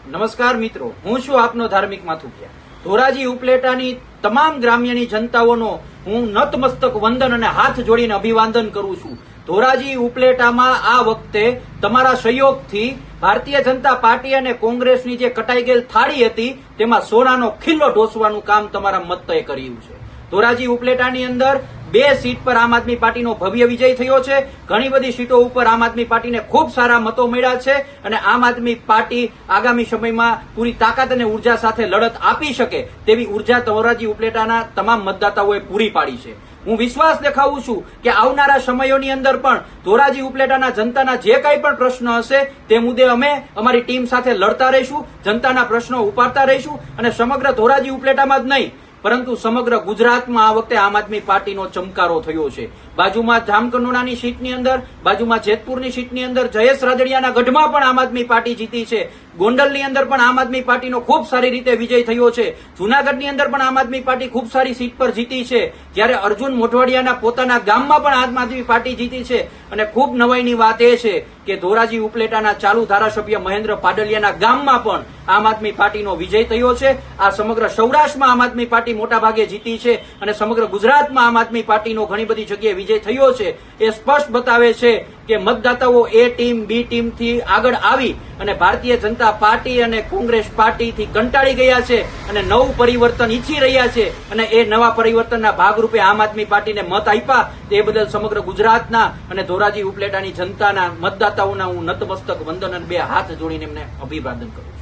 નમસ્કાર મિત્રો, હું છું આપનો ધાર્મિક માથુકિયા. ધોરાજી ઉપલેટાની તમામ ગ્રામ્યની જનતાઓનો હું નતમસ્તક વંદન અને હાથ જોડીને અભિવાદન કરું છું. ધોરાજી ઉપલેટામાં આ વખતે તમારા સહયોગથી ભારતીય જનતા પાર્ટી અને કોંગ્રેસની જે કટાઈ ગયેલ થાળી હતી તેમાં સોનાનો ખીલ્લો ઢોસવાનું કામ તમારા મતએ કર્યું છે. ધોરાજી ઉપલેટાની અંદર 2 સીટ પર આમ આદમી પાર્ટીનો ભવ્ય વિજય થયો છે. ઘણી બધી સીટો ઉપર આમ આદમી પાર્ટીને ખૂબ સારા મતો મળ્યા છે અને આમ આદમી પાર્ટી આગામી સમયમાં પૂરી તાકાત અને ઉર્જા સાથે લડત આપી શકે તેવી ઉર્જા ધોરાજી ઉપલેટાના તમામ મતદાતાઓએ પૂરી પાડી છે. હું વિશ્વાસ દેખાવું છું કે આવનારા સમયોની અંદર પણ ધોરાજી ઉપલેટાના જનતાના જે કંઈ પણ પ્રશ્ન હશે તે મુદ્દે અમે અમારી ટીમ સાથે લડતા રહીશું, જનતાના પ્રશ્નો ઉપાડતા રહીશું અને સમગ્ર ધોરાજી ઉપલેટામાં જ નહીં પરંતુ સમગ્ર ગુજરાતમાં આ વખતે આમ આદમી પાર્ટીનો ચમકારો થયો છે. બાજુમાં જામકંડોળાની સીટની અંદર, બાજુમાં જેતપુરની સીટની અંદર જયેશ રાદડિયાના ગઢમાં પણ આમ આદમી પાર્ટી જીતી છે. ગોંડલની અંદર પણ આમ આદમી પાર્ટીનો ખૂબ સારી રીતે વિજય થયો છે. જૂનાગઢની અંદર પણ આમ આદમી પાર્ટી ખૂબ સારી સીટ પર જીતી છે. જ્યારે અર્જુન મોઢવાડિયાના પોતાના ગામમાં પણ આમ આદમી પાર્ટી જીતી છે. અને ખૂબ નવાઈની વાત એ છે કે ધોરાજી ઉપલેટાના ચાલુ ધારાસભ્ય મહેન્દ્ર પાડલિયાના ગામમાં પણ આમ આદમી પાર્ટીનો વિજય થયો છે. આ સમગ્ર સૌરાષ્ટ્રમાં આમ આદમી પાર્ટી મોટા ભાગે જીતી છે અને સમગ્ર ગુજરાતમાં આમ આદમી પાર્ટીનો ઘણી બધી જગ્યાએ વિજય થયો છે. એ સ્પષ્ટ બતાવે છે કે મતદાતાઓ એ ટીમ બી ટીમથી આગળ આવી અને ભારતીય જનતા પાર્ટી અને કોંગ્રેસ પાર્ટીથી કંટાળી ગયા છે અને નવું પરિવર્તન ઈચ્છી રહ્યા છે અને એ નવા પરિવર્તનના ભાગરૂપે આમ આદમી પાર્ટીને મત આપ્યા. તે બદલ સમગ્ર ગુજરાતના અને ધોરાજી ઉપલેટાની જનતાના મતદાતાઓના હું નતમસ્તક વંદન અને 2 હાથ જોડીને એમને અભિવાદન કરું.